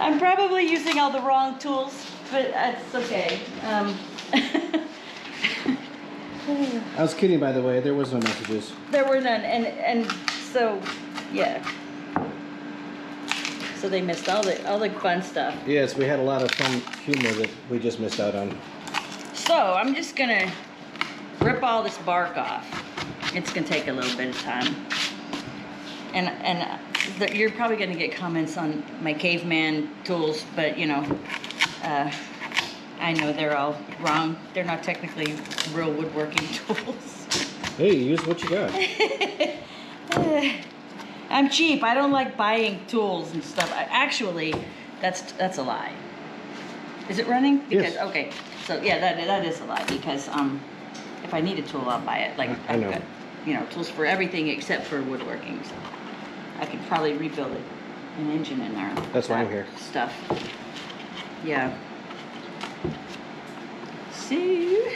I'm probably using all the wrong tools, but that's okay. I was kidding, by the way. There was no messages. There were none, and so, yeah. So they missed all the fun stuff. Yes, we had a lot of fun humor that we just missed out on. So I'm just gonna rip all this bark off. It's gonna take a little bit of time. And you're probably gonna get comments on my caveman tools, but you know, I know they're all wrong. They're not technically real woodworking tools. Hey, use what you got. I'm cheap. I don't like buying tools and stuff. Actually, that's a lie. Is it running? Because, yes. Okay. So yeah, that is a lie because if I need a tool, I'll buy it. Like I know. I've got, you know, tools for everything except for woodworking. So I could probably rebuild an engine in there. That's why I'm here. Stuff. Yeah. See.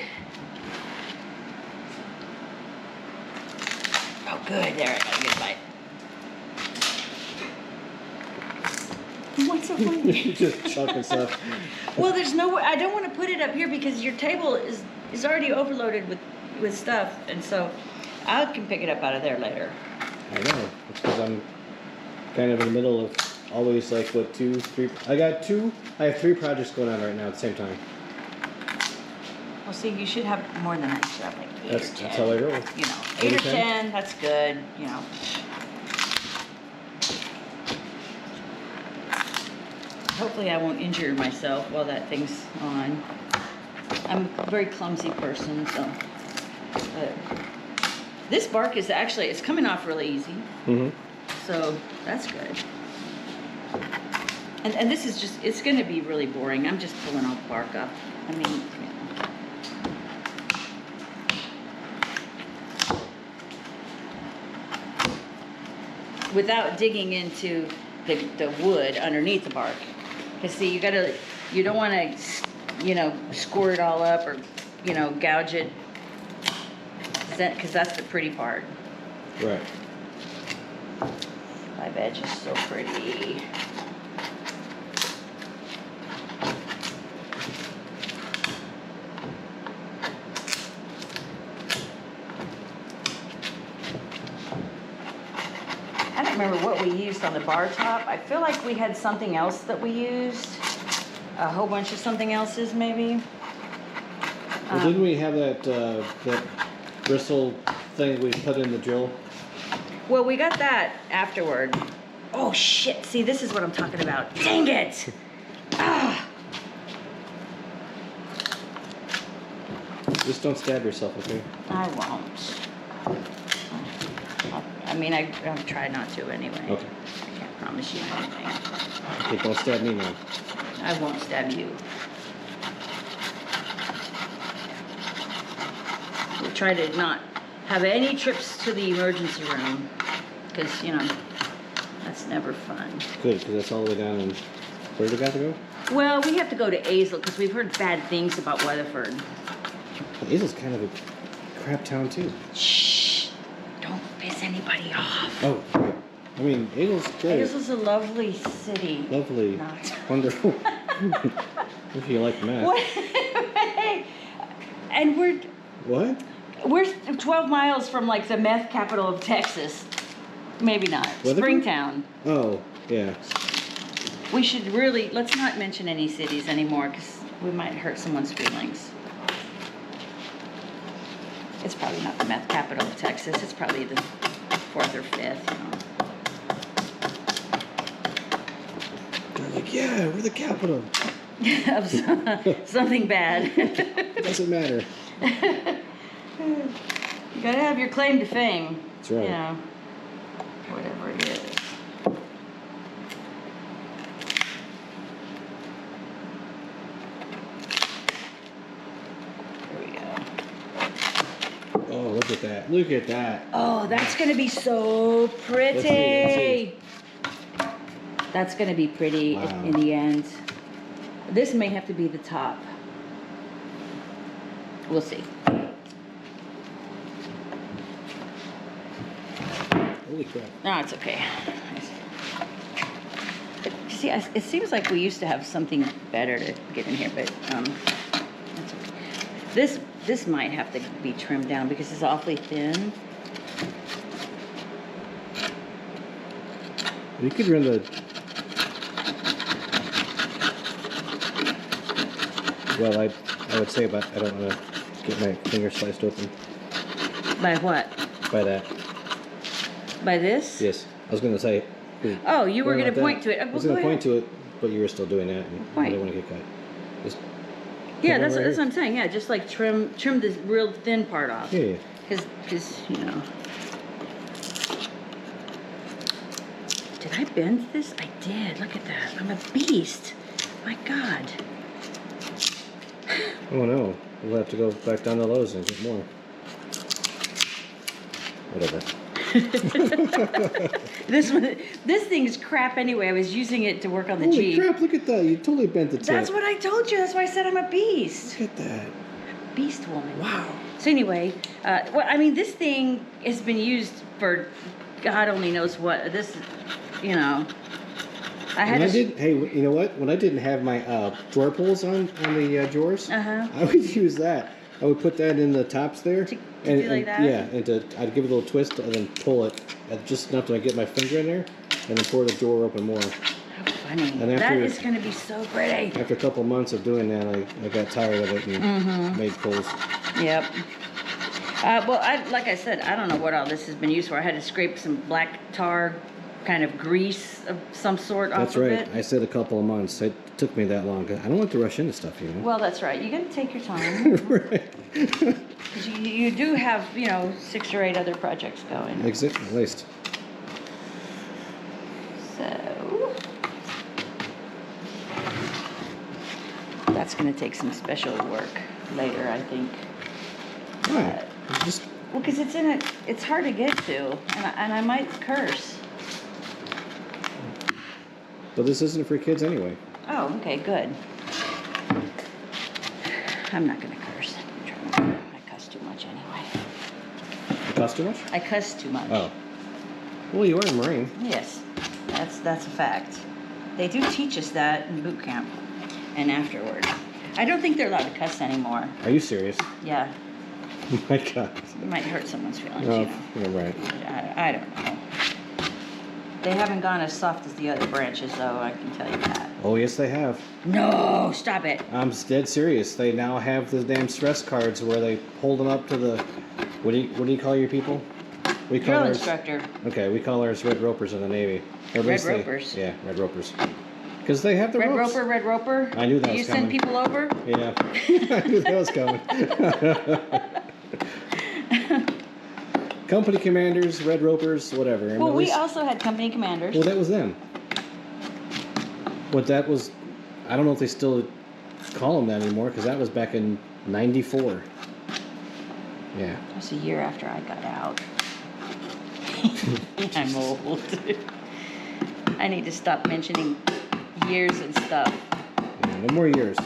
Oh, good. There, I got a good bite. What's so funny? Just chucking stuff. Well, there's no way. I don't want to put it up here because your table is already overloaded with stuff, and so I can pick it up out of there later. I know. It's because I'm kind of in the middle of always like what 2, 3. I have 3 projects going on right now at the same time. Well, see, you should have more than that. You should have like 8 or 10. That's how I roll. You know, 8 or 10. That's good. You know. Hopefully I won't injure myself while that thing's on. I'm a very clumsy person, so. But this bark is actually, it's coming off really easy. Mm-hmm. So that's good. And this is just, it's going to be really boring. I'm just pulling all the bark off. I mean, you know. Without digging into the wood underneath the bark. Because see, you don't want to, you know, score it all up or, you know, gouge it. Because that's the pretty part. Right. My veg is so pretty. I don't remember what we used on the bar top. I feel like we had something else that we used. A whole bunch of something else's, maybe. Well, didn't we have that bristle thing we put in the drill? Well, we got that afterward. Oh, shit. See, this is what I'm talking about. Dang it! Ah. Just don't stab yourself, okay? I won't. I mean, I'll try not to anyway. Okay. I can't promise you anything. Okay, don't stab me now. I won't stab you. We'll try to not have any trips to the emergency room because, you know, that's never fun. Good, because that's all the way down. And where do we got to go? Well, we have to go to Azle because we've heard bad things about Weatherford. Hazel's kind of a crap town, too. Shh! Don't piss anybody off. Oh, right. I mean, Hazel's great. Azle's a lovely city. Lovely. Not. Wonderful. If you like math. What? And What? we're 12 miles from like the meth capital of Texas. Maybe not. Weatherford? Springtown. Oh, yeah. We should really, let's not mention any cities anymore because we might hurt someone's feelings. It's probably not the meth capital of Texas. It's probably the 4th or 5th, you know. They're like, yeah, we're the capital. Of something bad. It doesn't matter. You gotta have your claim to fame. That's right. You know, whatever it is. There we go. Oh, look at that. Look at that. Oh, that's gonna be so pretty. Let's see. That's gonna be pretty Wow. in the end. This may have to be the top. We'll see. Holy crap. No, it's okay. See, it seems like we used to have something better to get in here, but that's okay. This might have to be trimmed down because it's awfully thin. You could run the. Well, I would say, but I don't want to get my finger sliced open. By what? By that. By this? Yes, I was going to say. Oh, you were going to point to it. I was going to point to it, but you were still doing that. And I didn't want to get cut. Just yeah, that's what I'm saying. Yeah, just like trim this real thin part off. Yeah. Because you know. Did I bend this? I did. Look at that. I'm a beast. My God. Oh no, we'll have to go back down to Lowe's and get more. Whatever. This thing's crap anyway. I was using it to work on the Holy Jeep. crap, look at that. You totally bent the tip. That's what I told you. That's why I said I'm a beast. Look at that. Beast woman. Wow. So anyway, well, I mean, this thing has been used for God only knows what. This, you know, Hey, you know what? When I didn't have my drawer pulls on the drawers, I would use that. I would put that in the tops there. To do like that? Yeah, and I'd give it a little twist and then pull it just enough to get my finger in there, and then pour the drawer open more. How funny. And after, that is going to be so pretty. After a couple of months of doing that, I got tired of it and made pulls. Yep. Well, like I said, I don't know what all this has been used for. I had to scrape some black tar kind of grease of some sort off of it. That's right. I said a couple of months. It took me that long. I don't like to rush into stuff, you know. Well, that's right. You got to take your time. Right. 'Cause you do have, 6 or 8 other projects going. Exactly, at least. So that's going to take some special work later, I think. Right. Just. Well, because it's hard to get to, and I might curse. But this isn't for kids anyway. Oh, okay, good. I'm not going to curse. I cuss too much anyway. You cuss too much? I cuss too much. Oh. Well, you are a Marine. Yes, that's a fact. They do teach us that in boot camp and afterward. I don't think they're allowed to cuss anymore. Are you serious? Yeah. Oh my God. It might hurt someone's feelings, Oh, you know. you're right. I don't know. They haven't gone as soft as the other branches, though, I can tell you that. Oh, yes, they have. No, stop it. I'm dead serious. They now have the damn stress cards where they hold them up to the... What do you call your people? We call Drill ours, instructor. Okay, we call ours Red Ropers in the Navy. Red Ropers? Yeah, Red Ropers. Because they have the Red ropes. Red Roper. I knew that Do was you send coming. people over? Yeah, I knew that was coming. Company commanders, Red Ropers, whatever. And Well, at we least- also had company commanders. Well, that was them. What that was, I don't know if they still call them that anymore, because that was back in '94. Yeah. That's a year after I got out. I'm old. I need to stop mentioning years and stuff. Yeah, no more years.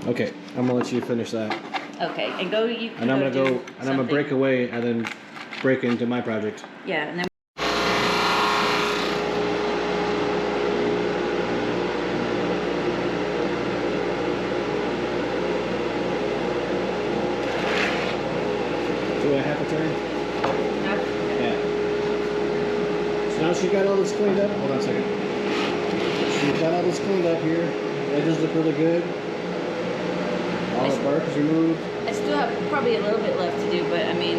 Okay, I'm gonna let you finish that. Okay, and go. You. And I'm gonna do go, and I'm gonna break something. away, and then break into my project. Yeah, and then. Do I have a turn? Yeah. So now she's got all this cleaned up. Hold on a second. She's got all this cleaned up here. Edges look really good. All the bark is removed. I still have probably a little bit left to do, but I mean.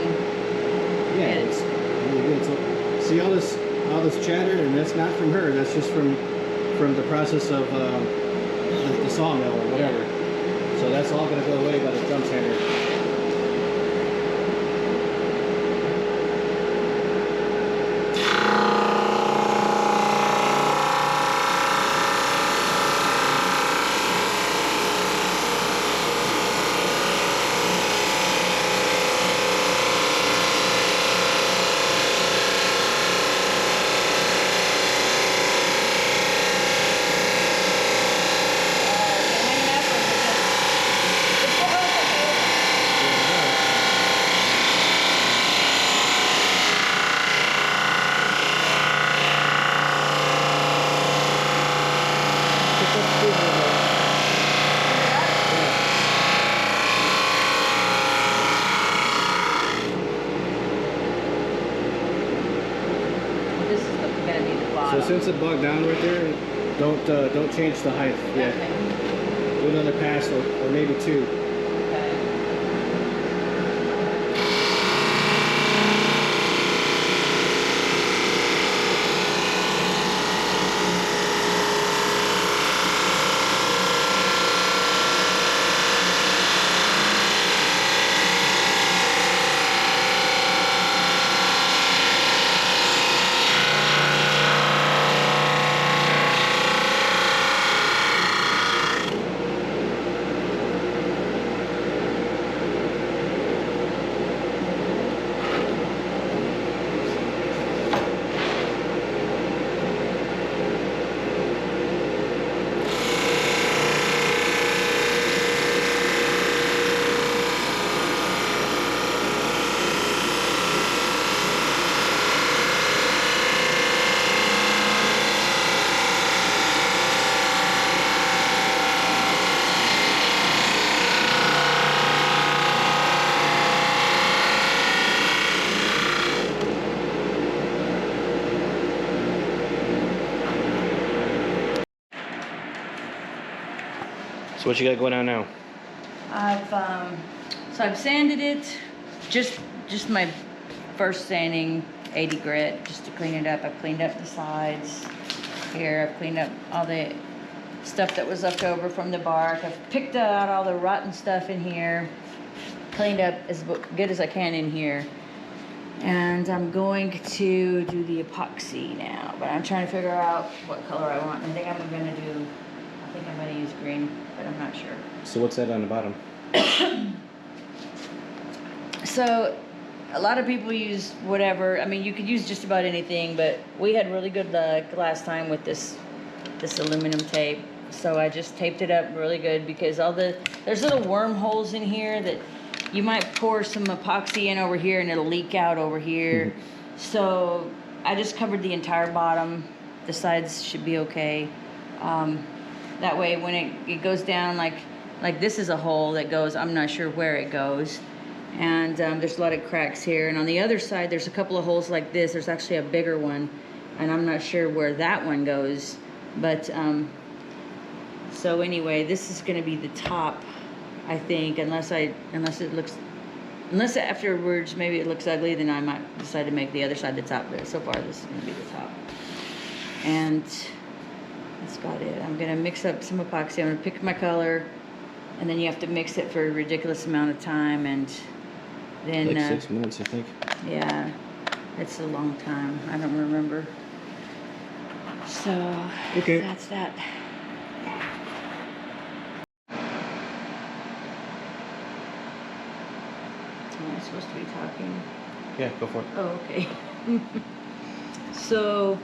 Yeah, it's really good. So, see all this chatter, and that's not from her. That's just from the process of the sawmill or whatever. So that's all going to go away by the drum sander. once it bogged down right there, don't change the height yet. Okay. Do another pass or maybe two. Okay. So what you got going on now? I've sanded it, just my first sanding, 80 grit, just to clean it up. I've cleaned up the sides here. I've cleaned up all the stuff that was left over from the bark. I've picked out all the rotten stuff in here, cleaned up as good as I can in here. And I'm going to do the epoxy now, but I'm trying to figure out what color I want. I think I'm gonna use green, but I'm not sure. So what's that on the bottom? So a lot of people use whatever. I mean, you could use just about anything, but we had really good luck last time with this aluminum tape. So I just taped it up really good because there's little wormholes in here that you might pour some epoxy in over here and it'll leak out over here. So I just covered the entire bottom. The sides should be okay. That way when it goes down, like this is a hole that goes, I'm not sure where it goes. And there's a lot of cracks here. And on the other side, there's a couple of holes like this. There's actually a bigger one. And I'm not sure where that one goes. But, so anyway, this is gonna be the top, I think, unless afterwards maybe it looks ugly, then I might decide to make the other side the top. But so far, this is gonna be the top. And that's about it. I'm gonna mix up some epoxy. I'm gonna pick my color, and then you have to mix it for a ridiculous amount of time, and then like 6 minutes, I think. yeah, it's a long time. I don't remember. So okay, that's that. Am I supposed to be talking? Yeah, go for it. Oh, okay. So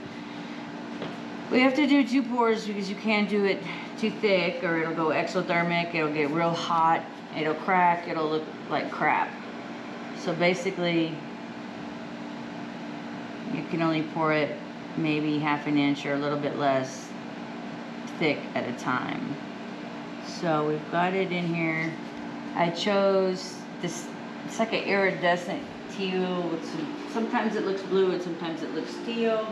we have to do 2 pours because you can't do it too thick or it'll go exothermic, it'll get real hot, it'll crack, it'll look like crap. So basically, you can only pour it maybe half an inch or a little bit less thick at a time. So we've got it in here. I chose this, it's like an iridescent teal with sometimes it looks blue and sometimes it looks teal.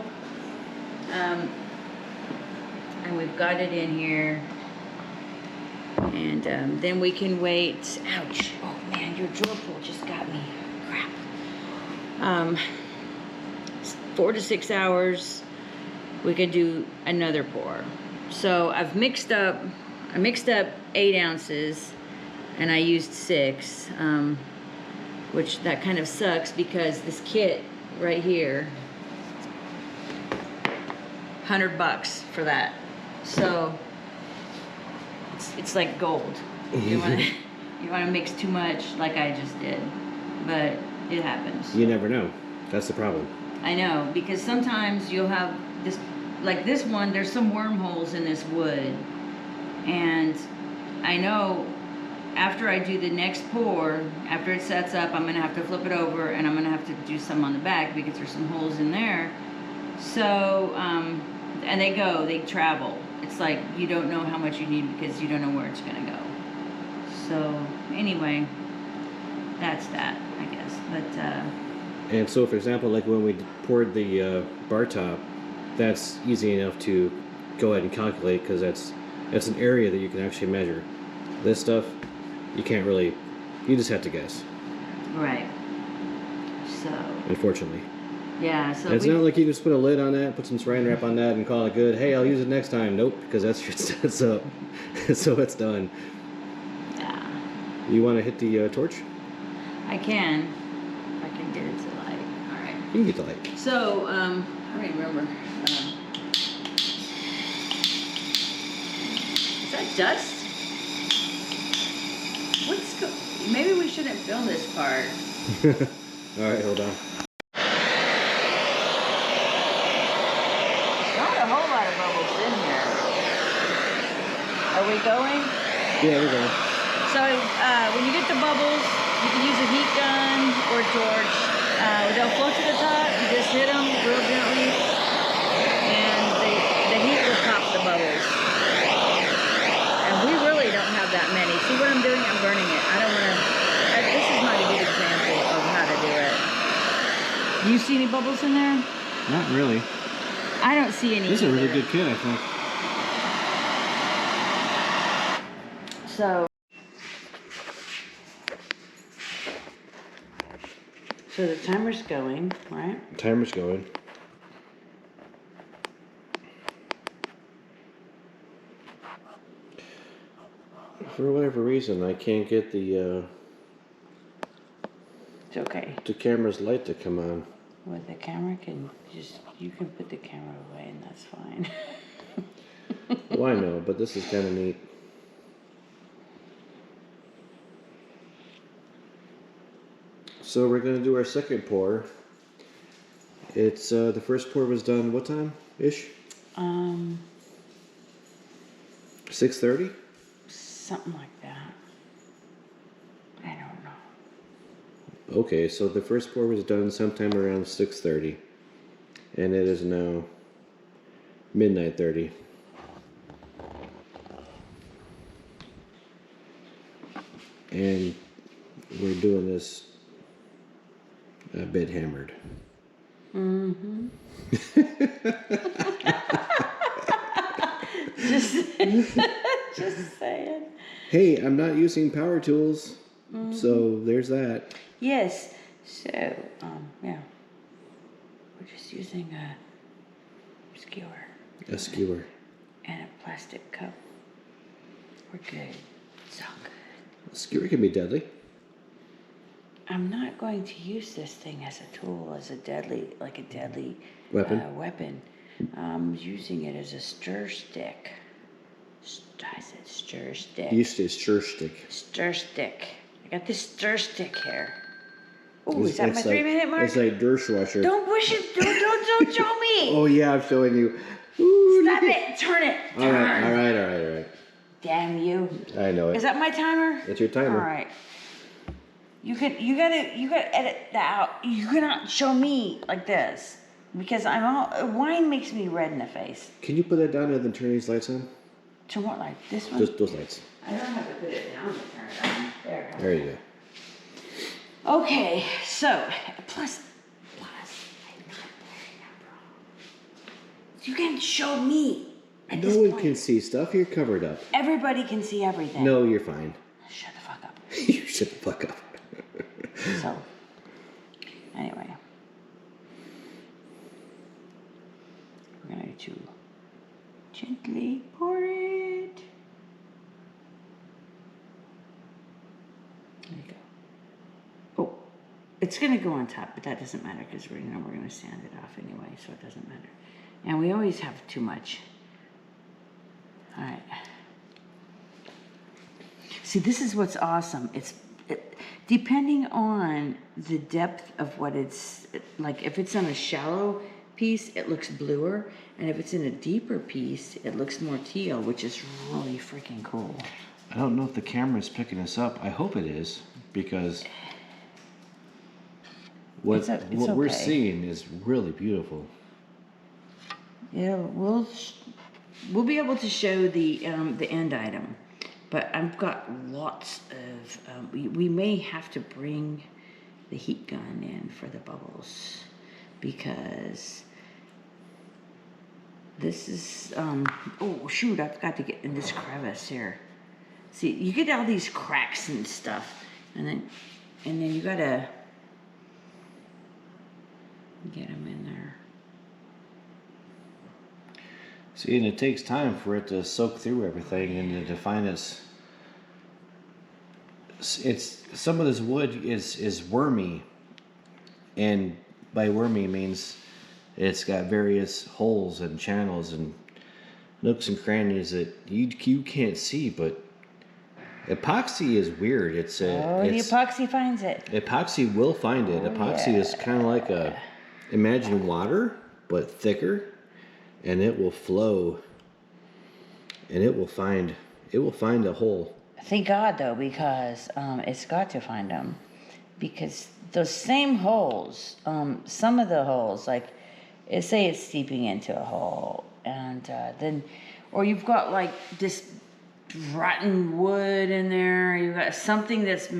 And we've got it in here. And then we can wait. Ouch. Oh man, your drawer pull just got me. Crap. 4 to 6 hours, we could do another pour. So I mixed up 8 ounces and I used 6, which that kind of sucks because this kit right here, $100 for that. So it's like gold. You want to mix too much like I just did, but it happens. You never know. That's the problem. I know, because sometimes you'll have this, like this one, there's some wormholes in this wood. And I know after I do the next pour, after it sets up, I'm gonna have to flip it over and I'm gonna have to do some on the back because there's some holes in there. So, and they travel. It's like you don't know how much you need because you don't know where it's gonna go. So anyway, that's that, I guess. But and so, for example, like when we poured the bar top, that's easy enough to go ahead and calculate because that's an area that you can actually measure. This stuff, you can't really, you just have to guess. Right. So. Unfortunately. Yeah, so it's not like you just put a lid on that, put some saran wrap on that, and call it good. Hey, I'll use it next time. Nope, because that's just up. So it's done. Yeah. You want to hit the torch? I can. I can get it to light. All right. You can get the light. So, I don't even remember. Is that dust? Maybe we shouldn't film this part. All right, hold on. Not a whole lot of bubbles in here. Are we going? Yeah, we're going. So when you get the bubbles, you can use a heat gun or a torch. They'll float to the top. You just hit them real gently, and the heat will pop the bubbles. And we really don't have that many. See what I'm doing? I'm burning it. I don't want to. This is not a good example of how to do it. Do you see any bubbles in there? Not really. I don't see any. This is a really good kit, I think. So the timer's going, right? Timer's going. For whatever reason, I can't get the It's okay. the camera's light to come on. Well, the camera can you can put the camera away and that's fine. Well, I know, but this is kind of neat. So we're going to do our second pour. It's the first pour was done what time ish? 6:30. Something like that. I don't know. Okay, so the first pour was done sometime around 6:30, and it is now midnight 30. And we're doing this a bit hammered. Mm-hmm. just saying. Hey, I'm not using power tools, so there's that. Yes. So, yeah. We're just using a skewer. A skewer. And a plastic cup. We're good. It's all good. A skewer can be deadly. I'm not going to use this thing as a tool, as a deadly Weapon. I'm using it as a stir stick. I said stir stick. You say stir stick. Stir stick. I got this stir stick here. Oh, It's- is that my it's 3-minute mark? It's like dishwasher. Don't push it. Don't show me. Oh yeah, I'm showing you. Ooh, Stop it. Turn it. All right. Damn you. I know it. Is that my timer? That's your timer. All right. You gotta edit that out. You cannot show me like this because wine makes me red in the face. Can you put that down and then turn these lights on? To what, like this one? Just those lights. I don't have to put it down to turn it on. There you go. Okay, so plus, I'm not wearing that bra. You can show me. At No this one point. can see stuff. You're covered up. Everybody can see everything. No, you're fine. Shut the fuck up. You shut the fuck up. So, anyway, we're going to gently pour it. There you go. Oh, it's going to go on top, but that doesn't matter because we're going to sand it off anyway, so it doesn't matter. And we always have too much. All right. See, this is what's awesome. Depending on the depth of what it's, like if it's on a shallow piece, it looks bluer. And if it's in a deeper piece, it looks more teal, which is really freaking cool. I don't know if the camera's picking us up. I hope it is, because what we're okay. seeing is really beautiful. Yeah, we'll be able to show the end item. But I've got lots of, we may have to bring the heat gun in for the bubbles because This is, oh shoot, I forgot to get in this crevice here. See, you get all these cracks and stuff, and then you gotta get them in there. See, and it takes time for it to soak through everything and to find its. It's some of this wood is wormy, and by wormy means it's got various holes and channels and nooks and crannies that you can't see. But epoxy is weird. The epoxy finds it. Epoxy will find it. Epoxy is kind of like imagine water but thicker. And it will flow, and it will find a hole. Thank God though, because it's got to find them, because those same holes, some of the holes, like say it's seeping into a hole, and then, or you've got like this rotten wood in there. You've got something that's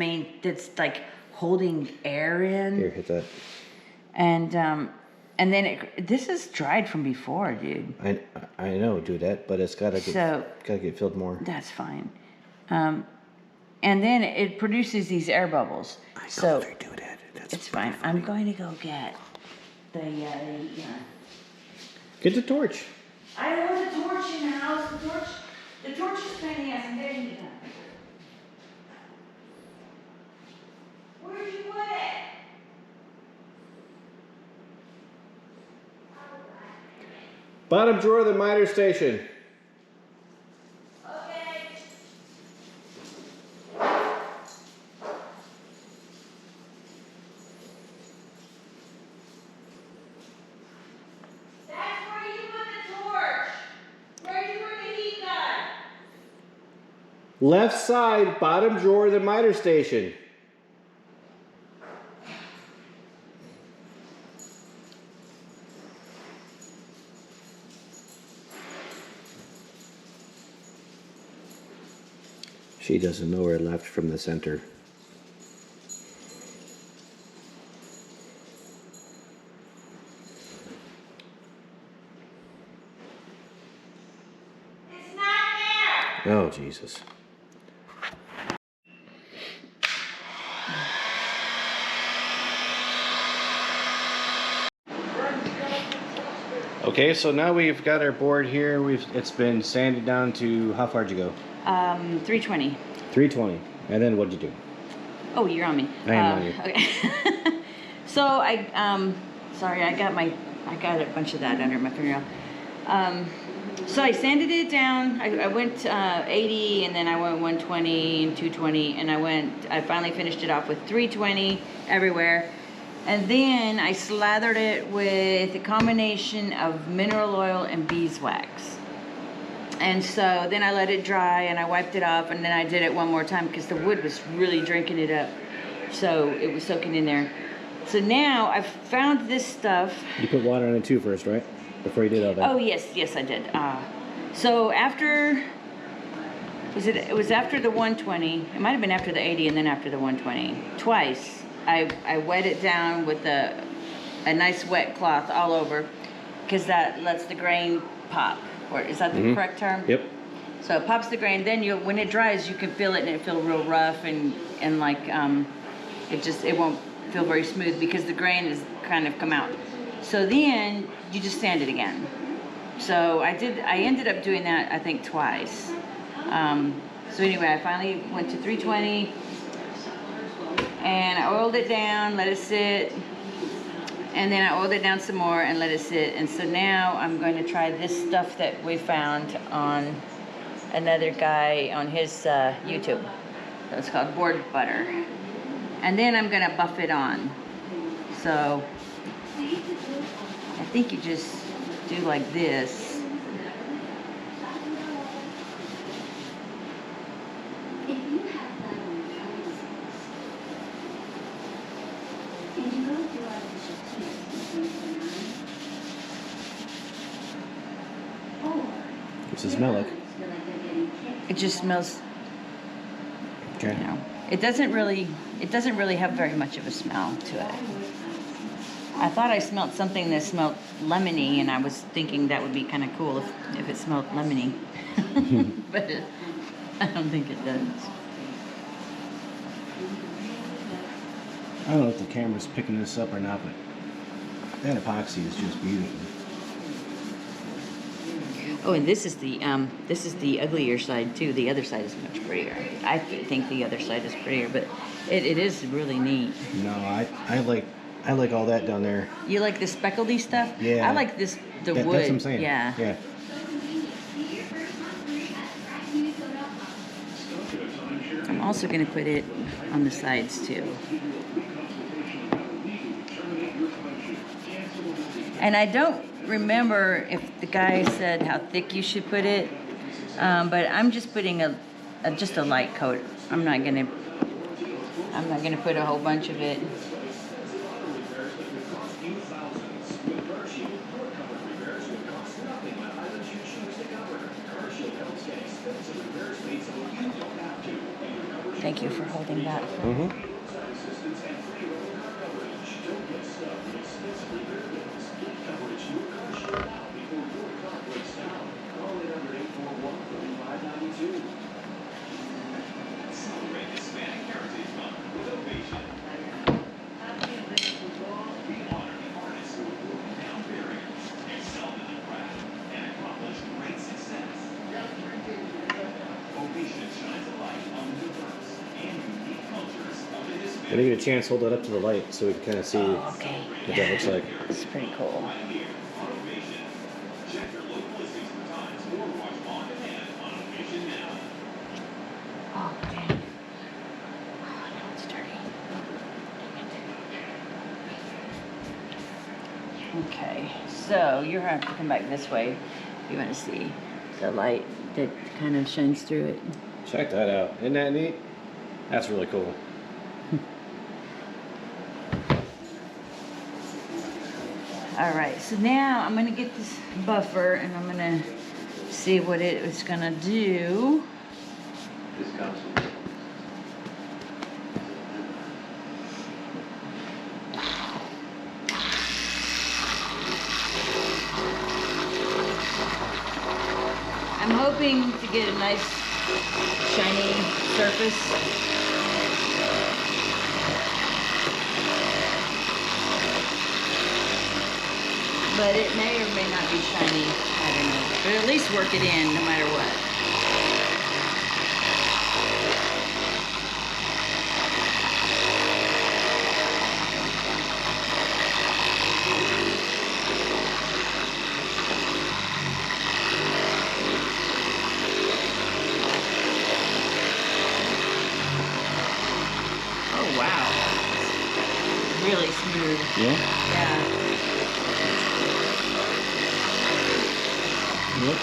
like holding air in. Here, hit that. And then this is dried from before, dude. I know, do that, but it's gotta get filled more. That's fine. And then it produces these air bubbles. I know so they do that. it's fine. I'm going to go get the Get the torch. I don't want the torch in the house. The torch is pain in the ass. I'm getting it done. Where'd you put it? Bottom drawer of the miter station. Okay. That's where you put the torch. Where you put the heat gun. Left side, bottom drawer of the miter station. She doesn't know her left from the center. It's not there. Oh, Jesus. Okay, so now we've got our board here. It's been sanded down to, how far did you go? 320. 320. And then what'd you do? Oh, you're on me. I am on you. Okay. So sorry, I got a bunch of that under my fingernail. So I sanded it down. I went 80, and then I went 120 and 220, and I finally finished it off with 320 everywhere. And then I slathered it with a combination of mineral oil and beeswax. And so then I let it dry, and I wiped it off, and then I did it one more time because the wood was really drinking it up. So it was soaking in there. So now I've found this stuff. You put water on it too first, right? Before you did all that. Oh yes, I did. So after, it was after the 120. It might have been after the 80 and then after the 120. Twice. I wet it down with a nice wet cloth all over, because that lets the grain pop. Or is that the correct term? Yep. So it pops the grain. Then when it dries, you can feel it, and it feels real rough and like it won't feel very smooth because the grain is kind of come out. So then you just sand it again. So I ended up doing that, I think, twice. So anyway, I finally went to 320. And I oiled it down, let it sit, and then I oiled it down some more and let it sit. And so now I'm going to try this stuff that we found on another guy on his YouTube. It's called board butter. And then I'm going to buff it on. So I think you just do like this. What's it smell like? It just smells, Okay. you know, it doesn't really have very much of a smell to it. I thought I smelled something that smelled lemony, and I was thinking that would be kind of cool if it smelled lemony. But I don't think it does. I don't know if the camera's picking this up or not, but that epoxy is just beautiful. Oh, and this is the uglier side too. The other side is much prettier. I think the other side is prettier, but it is really neat. No, I like all that down there. You like the speckledy stuff? Yeah. I like the wood. That's what I'm saying. Yeah. Yeah. I'm also going to put it on the sides too. And I don't remember if the guy said how thick you should put it, but I'm just putting just a light coat. I'm not gonna put a whole bunch of it. Thank you for holding that. Mm-hmm. When you get a chance, hold that up to the light so we can kind of see Okay. what that looks like. It's pretty cool. Oh, man. Oh, no, it's dirty. Dang it. Okay, so you're going to have to come back this way if you want to see the light that kind of shines through it. Check that out. Isn't that neat? That's really cool. All right, so now I'm gonna get this buffer and I'm gonna see what it's gonna do. I'm hoping to get a nice shiny surface. But it may or may not be shiny, I don't know. But at least work it in no matter what. Oh wow. Really smooth. Yeah? Yeah. Yep.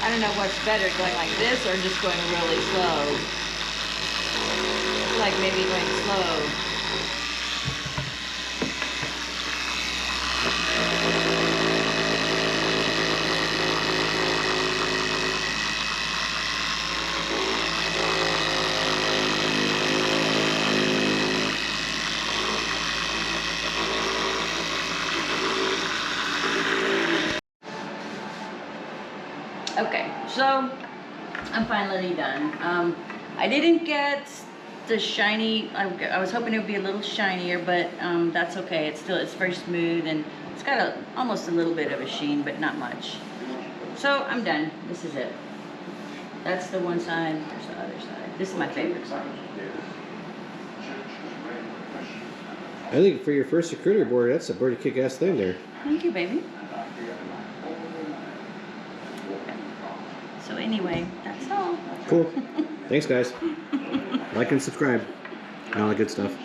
I don't know what's better, going like this or just going really slow. I feel like maybe going slow. Okay, so I'm finally done. I didn't get the shiny. I was hoping it would be a little shinier, but that's okay. It's very smooth and it's got almost a little bit of a sheen, but not much. So I'm done. This is it. That's the one side. There's the other side. This is my favorite side. I think for your first charcuterie board, that's a pretty kick-ass thing there. Thank you, baby. Anyway, that's all. Cool. Thanks, guys. Like and subscribe. And all that good stuff.